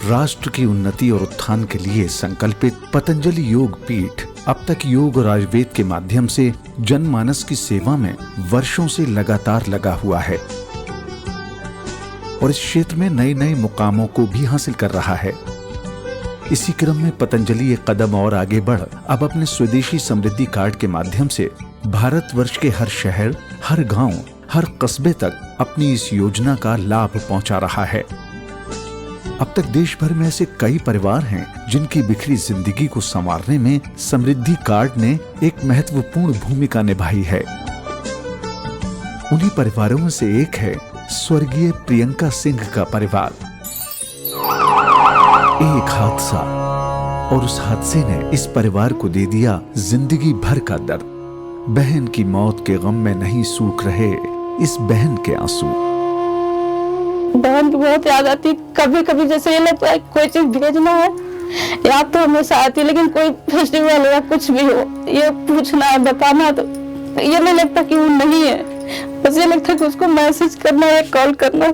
राष्ट्र की उन्नति और उत्थान के लिए संकल्पित पतंजलि योग पीठ अब तक योग और आयुर्वेद के माध्यम से जनमानस की सेवा में वर्षों से लगातार लगा हुआ है और इस क्षेत्र में नए नए मुकामों को भी हासिल कर रहा है। इसी क्रम में पतंजलि एक कदम और आगे बढ़ अब अपने स्वदेशी समृद्धि कार्ड के माध्यम से भारतवर्ष के हर शहर, हर गांव, हर कस्बे तक अपनी इस योजना का लाभ पहुंचा रहा है। अब तक देश भर में ऐसे कई परिवार हैं जिनकी बिखरी जिंदगी को संवारने में समृद्धि कार्ड ने एक महत्वपूर्ण भूमिका निभाई है। उन्हीं परिवारों में से एक है स्वर्गीय प्रियंका सिंह का परिवार। एक हादसा और उस हादसे ने इस परिवार को दे दिया जिंदगी भर का दर्द। बहन की मौत के गम में नहीं सूख रहे इस बहन के आंसू। बहन की बहुत याद आती, कभी कभी जैसे ये लगता है कोई चीज भेजना है, याद तो हमेशा आती है, लेकिन कोई फेस्टिवल या कुछ भी हो, ये पूछना है, बताना, तो ये नहीं लगता कि वो नहीं है, बस ये लगता है कि उसको मैसेज करना या कॉल करना।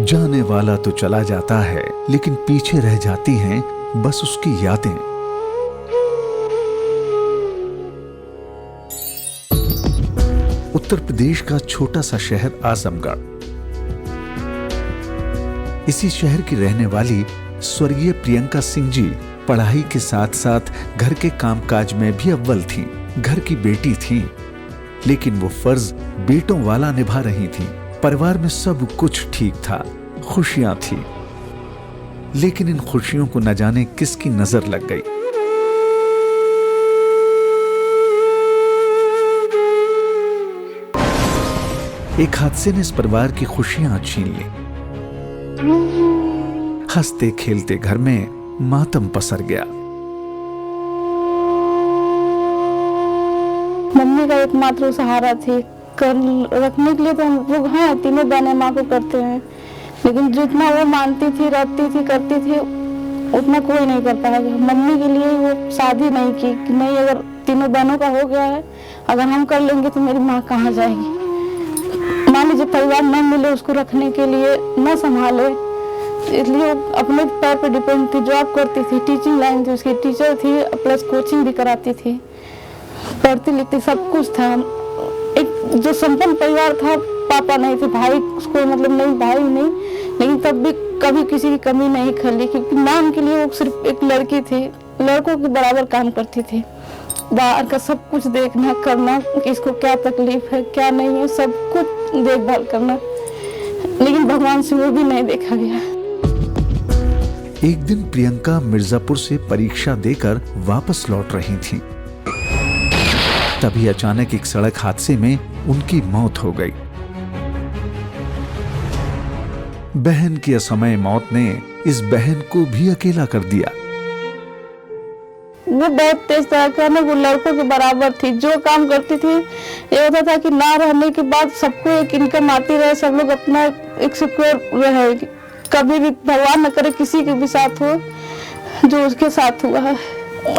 जाने वाला तो चला जाता है, लेकिन पीछे रह जाती हैं बस उसकी यादें। उत्तर प्रदेश का छोटा सा शहर आजमगढ़। इसी शहर की रहने वाली स्वर्गीय प्रियंका सिंह जी पढ़ाई के साथ साथ घर के कामकाज में भी अव्वल थीं। घर की बेटी थीं, लेकिन वो फर्ज बेटों वाला निभा रही थीं। परिवार में सब कुछ ठीक था, खुशियां थी, लेकिन इन खुशियों को न जाने किसकी नजर लग गई। एक हादसे ने इस परिवार की खुशियां छीन ली। हंसते खेलते घर में मातम पसर गया। मम्मी का एकमात्र सहारा थी, कर रखने के लिए तो हम लोग हैं, तीनों बहनें माँ को करते हैं, लेकिन जितना वो मानती थी, रहती थी, करती थी, उतना कोई नहीं कर पाएगा। मम्मी के लिए वो शादी नहीं की कि नहीं, अगर तीनों बहनों का हो गया है, अगर हम कर लेंगे तो मेरी माँ कहाँ जाएगी। मान लीजिए परिवार न मिले उसको रखने के लिए, न संभाले, इसलिए अपने पैर पे डिपेंड थी। जॉब करती थी, टीचिंग लाइन थी, उसकी टीचर थी, प्लस कोचिंग भी कराती थी, पढ़ती लिखती, सब कुछ था। एक जो संपन्न परिवार था, पापा नहीं थे, भाई उसको मतलब नहीं, भाई नहीं, लेकिन तब भी कभी किसी की कमी नहीं खली, क्योंकि नाम के लिए वो सिर्फ एक लड़की थी, लड़कों के बराबर काम करती थी। बाहर का सब कुछ देखना करना, किसको क्या तकलीफ है क्या नहीं है, सब कुछ देखभाल करना, लेकिन भगवान से वो भी नहीं देखा गया। एक दिन प्रियंका मिर्जापुर से परीक्षा देकर वापस लौट रही थीं। तभी अचानक एक सड़क हादसे में उनकी मौत हो गई। बहन की असमय मौत ने इस बहन को भी अकेला कर दिया। वो बहुत तेज था ना, वो लड़कों के बराबर थी, जो काम करती थी ये होता था कि ना रहने के बाद सबको एक इनकम आती रहे, सब लोग अपना एक सिक्योर रहे, कभी भी भगवान न करे किसी के भी साथ हो जो उसके साथ हुआ है।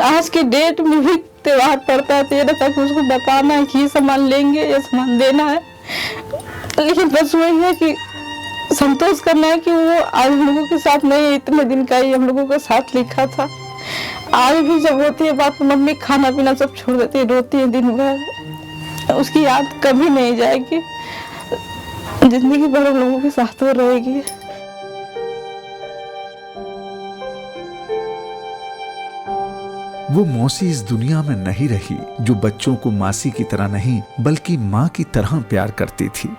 आज के डेट में भी त्योहार पड़ता है तो ये रहता कि उसको बताना है कि ये सामान लेंगे, ये सामान देना है, लेकिन बस वही है कि संतोष करना है कि वो आज हम लोगों के साथ नहीं, इतने दिन का ही हम लोगों के साथ लिखा था। आज भी जब होती है बात, मम्मी खाना पीना सब छोड़ देती है, रोती है दिन भर, उसकी याद कभी नहीं जाएगी, जिंदगी भर हम लोगों के साथ वो रहेगी। वो मौसी इस दुनिया में नहीं रही जो बच्चों को मासी की तरह नहीं बल्कि माँ की तरह प्यार करती थी।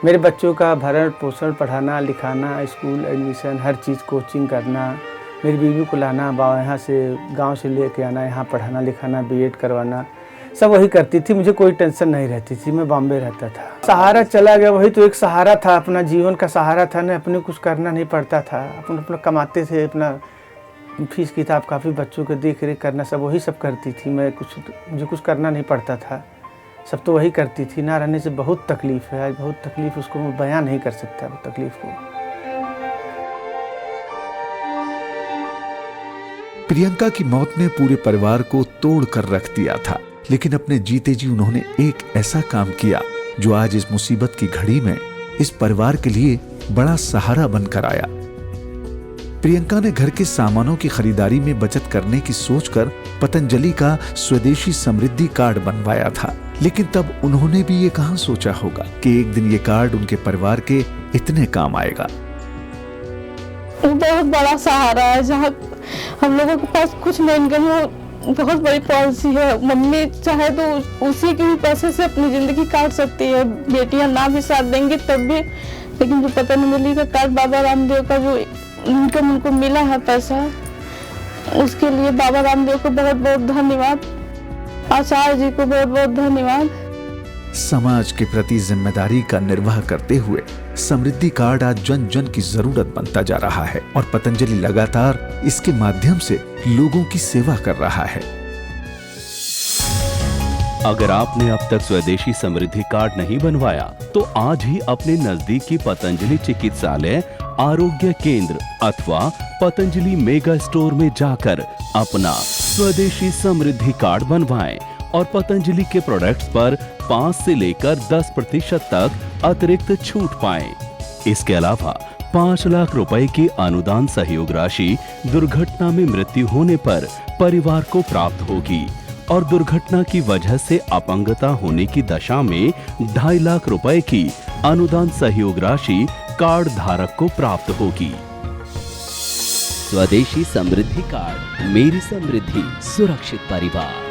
मेरे बच्चों का भरण पोषण, पढ़ाना लिखाना, स्कूल एडमिशन, हर चीज़, कोचिंग करना, मेरी बीवी को लाना, यहाँ से गांव से लेके आना, यहाँ पढ़ाना लिखाना, बीएड करवाना, सब वही करती थी। मुझे कोई टेंशन नहीं रहती थी, मैं बॉम्बे रहता था। सहारा चला गया, वही तो एक सहारा था, अपना जीवन का सहारा था ना, अपने कुछ करना नहीं पड़ता था, अपना कमाते थे, अपना फीस किताब काफ़ी बच्चों के देख रेख करना, सब वही सब करती थी। मुझे कुछ करना नहीं पड़ता था, सब तो वही करती थी। ना रहने से बहुत तकलीफ़ है, आज बहुत तकलीफ़, उसको मैं बयां नहीं कर सकता वो तकलीफ़ को। प्रियंका की मौत ने पूरे परिवार को तोड़ कर रख दिया था, लेकिन अपने जीते जी उन्होंने एक ऐसा काम किया जो आज इस मुसीबत की घड़ी में इस परिवार के लिए बड़ा सहारा बनकर आया। प्रियंका ने घर के सामानों की खरीदारी में बचत करने की सोचकर पतंजलि का स्वदेशी समृद्धि कार्ड बनवाया था, लेकिन तब उन्होंने भी ये कहां सोचा होगा कि एक दिन ये कार्ड उनके परिवार के इतने काम आएगा। बहुत बड़ा सहारा है, जहाँ हम लोगों के पास कुछ नहीं, वो बहुत बड़ी पॉलिसी है। मम्मी चाहे तो उसी के भी पैसे से अपनी जिंदगी काट सकती है, बेटियां ना भी साथ देंगी तब भी। लेकिन जो पतंजलि का कार्ड, बाबा रामदेव का जो इनकम उनको मिला है पैसा, उसके लिए बाबा रामदेव को बहुत बहुत धन्यवाद, आचार्य जी को बहुत बहुत धन्यवाद। समाज के प्रति जिम्मेदारी का निर्वाह करते हुए समृद्धि कार्ड आज जन जन की जरूरत बनता जा रहा है और पतंजलि लगातार इसके माध्यम से लोगों की सेवा कर रहा है। अगर आपने अब तक स्वदेशी समृद्धि कार्ड नहीं बनवाया तो आज ही अपने नजदीकी पतंजलि चिकित्सालय, आरोग्य केंद्र अथवा पतंजलि मेगा स्टोर में जाकर अपना स्वदेशी समृद्धि कार्ड बनवाएं और पतंजलि के प्रोडक्ट्स पर 5 से लेकर 10% तक अतिरिक्त छूट पाएं। इसके अलावा 5 लाख रुपए की अनुदान सहयोग राशि दुर्घटना में मृत्यु होने पर परिवार को प्राप्त होगी और दुर्घटना की वजह से अपंगता होने की दशा में 2.5 लाख रुपए की अनुदान सहयोग राशि कार्ड धारक को प्राप्त होगी। स्वदेशी समृद्धि कार्ड, मेरी समृद्धि, सुरक्षित परिवार।